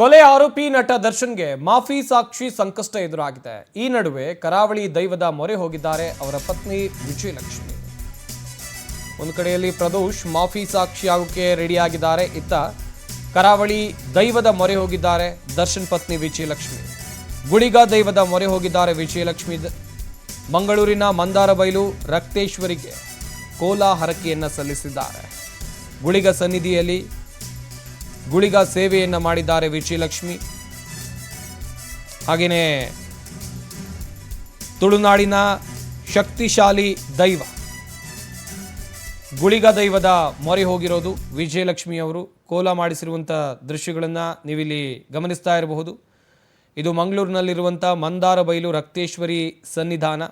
ಕೊಲೆ ಆರೋಪಿ ನಟ ದರ್ಶನ್ಗೆ ಮಾಫಿ ಸಾಕ್ಷಿ ಸಂಕಷ್ಟ ಎದುರಾಗಿದೆ. ಈ ನಡುವೆ ಕರಾವಳಿ ದೈವದ ಮೊರೆ ಹೋಗಿದ್ದಾರೆ ಅವರ ಪತ್ನಿ ವಿಜಯಲಕ್ಷ್ಮಿ. ಒಂದು ಕಡೆಯಲ್ಲಿ ಪ್ರದೋಷ್ ಮಾಫಿ ಸಾಕ್ಷಿಯಾಗೋಕೆ ರೆಡಿಯಾಗಿದ್ದಾರೆ, ಇತ್ತ ಕರಾವಳಿ ದೈವದ ಮೊರೆ ಹೋಗಿದ್ದಾರೆ ದರ್ಶನ್ ಪತ್ನಿ ವಿಜಯಲಕ್ಷ್ಮಿ. ಗುಳಿಗ ದೈವದ ಮೊರೆ ಹೋಗಿದ್ದಾರೆ ವಿಜಯಲಕ್ಷ್ಮಿ. ಮಂಗಳೂರಿನ ಮಂದಾರಬೈಲು ರಕ್ತೇಶ್ವರಿಗೆ ಕೋಲ ಹರಕೆಯನ್ನ ಸಲ್ಲಿಸಿದ್ದಾರೆ. ಗುಳಿಗ ಸನ್ನಿಧಿಯಲ್ಲಿ ಗುಳಿಗ ಸೇವೆಯನ್ನ ಮಾಡಿದ್ದಾರೆ ವಿಜಯಲಕ್ಷ್ಮಿ. ಹಾಗೆಯೇ ತುಳುನಾಡಿನ ಶಕ್ತಿಶಾಲಿ ದೈವ ಗುಳಿಗ ದೈವದ ಮೊರೆ ಹೋಗಿರೋದು ವಿಜಯಲಕ್ಷ್ಮಿ ಅವರು. ಕೋಲ ಮಾಡಿಸಿರುವಂಥ ದೃಶ್ಯಗಳನ್ನು ನೀವಿಲ್ಲಿ ಗಮನಿಸ್ತಾ ಇರಬಹುದು. ಇದು ಮಂಗಳೂರಿನಲ್ಲಿರುವಂಥ ಮಂದಾರಬೈಲು ರಕ್ತೇಶ್ವರಿ ಸನ್ನಿಧಾನ.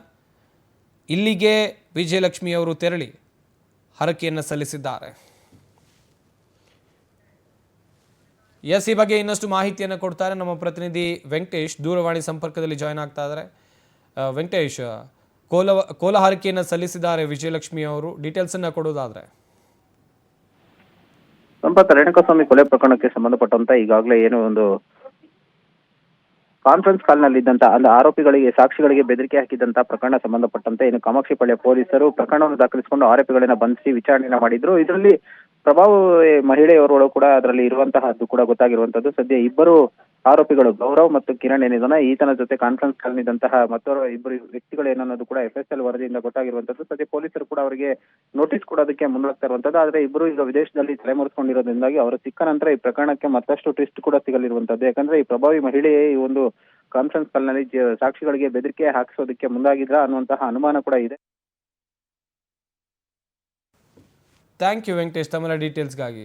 ಇಲ್ಲಿಗೆ ವಿಜಯಲಕ್ಷ್ಮಿ ಅವರು ತೆರಳಿ ಹರಕೆಯನ್ನು ಸಲ್ಲಿಸಿದ್ದಾರೆ. ಈ ಬಗ್ಗೆ ಇನ್ನಷ್ಟು ಮಾಹಿತಿಯನ್ನು ಕೊಡ್ತಾರೆ ನಮ್ಮ ಪ್ರತಿನಿಧಿ ವೆಂಕಟೇಶ್. ದೂರವಾಣಿ ಸಂಪರ್ಕದಲ್ಲಿ ಜಾಯ್ನ್ ಆಗ್ತಾ ಇದ್ದಾರೆ. ವೆಂಕಟೇಶ್, ಕೋಲ ಹರಕೆಯನ್ನು ಸಲ್ಲಿಸಿದ್ದಾರೆ ವಿಜಯಲಕ್ಷ್ಮಿ ಅವರು, ಡೀಟೇಲ್ಸ್ ಅನ್ನ ಕೊಡೋದಾದ್ರೆ. ಸಂಪತ್, ರೇಣುಕಾಸ್ವಾಮಿ ಕೊಲೆ ಪ್ರಕರಣಕ್ಕೆ ಸಂಬಂಧಪಟ್ಟಂತ ಈಗಾಗಲೇ ಏನು ಒಂದು ಕಾನ್ಫರೆನ್ಸ್ ಕಾಲ್ನಲ್ಲಿದ್ದಂತ ಆರೋಪಿಗಳಿಗೆ ಸಾಕ್ಷಿಗಳಿಗೆ ಬೆದರಿಕೆ ಹಾಕಿದಂತ ಪ್ರಕರಣ ಸಂಬಂಧಪಟ್ಟಂತೆ ಏನು ಕಾಮಾಕ್ಷಿಪಾಳ್ಯ ಪೊಲೀಸರು ಪ್ರಕರಣವನ್ನು ದಾಖಲಿಸಿಕೊಂಡು ಆರೋಪಿಗಳನ್ನ ಬಂಧಿಸಿ ವಿಚಾರಣೆಯನ್ನ ಮಾಡಿದ್ರು. ಇದರಲ್ಲಿ ಪ್ರಭಾವ ಮಹಿಳೆಯವರು ಕೂಡ ಅದರಲ್ಲಿ ಇರುವಂತಹದ್ದು ಕೂಡ ಗೊತ್ತಾಗಿರುವಂತದ್ದು. ಸದ್ಯ ಇಬ್ಬರು ಆರೋಪಿಗಳು ಗೌರವ್ ಮತ್ತು ಕಿರಣ್ ಏನಿದಾನ, ಈತನ ಜೊತೆ ಕಾನ್ಫರೆನ್ಸ್ ಕಾಲ್ನಿದ್ದಂತಹ ಮತ್ತೋರ್ವ ಇಬ್ಬರು ವ್ಯಕ್ತಿಗಳು ಏನನ್ನೋದು ಕೂಡ FSL ವರದಿಯಿಂದ ಗೊತ್ತಾಗಿರುವಂತದ್ದು. ಸದ್ಯ ಪೊಲೀಸರು ಕೂಡ ಅವರಿಗೆ ನೋಟಿಸ್ ಕೊಡೋದಕ್ಕೆ ಮುಂದಾಗ್ತಾ ಇರುವಂತದ್ದು. ಆದ್ರೆ ಇಬ್ಬರು ಈಗ ವಿದೇಶದಲ್ಲಿ ತಲೆಮರೆಸಿಕೊಂಡಿರೋದ್ರಿಂದಾಗಿ ಅವರು ಸಿಕ್ಕ ನಂತರ ಈ ಪ್ರಕರಣಕ್ಕೆ ಮತ್ತಷ್ಟು ಟ್ವಿಸ್ಟ್ ಕೂಡ ಸಿಗಲಿರುವಂತದ್ದು. ಯಾಕಂದ್ರೆ ಈ ಪ್ರಭಾವಿ ಮಹಿಳೆ ಈ ಒಂದು ಕಾನ್ಫರೆನ್ಸ್ ಕಾಲ್ನಲ್ಲಿ ಸಾಕ್ಷಿಗಳಿಗೆ ಬೆದರಿಕೆ ಹಾಕಿಸೋದಕ್ಕೆ ಮುಂದಾಗಿದ್ರ ಅನ್ನುವಂತಹ ಅನುಮಾನ ಕೂಡ ಇದೆ. ಥ್ಯಾಂಕ್ ಯು ವೆಂಕಟೇಶ್, ತಮ್ಮ ಡೀಟೇಲ್ಸ್ಗಾಗಿ.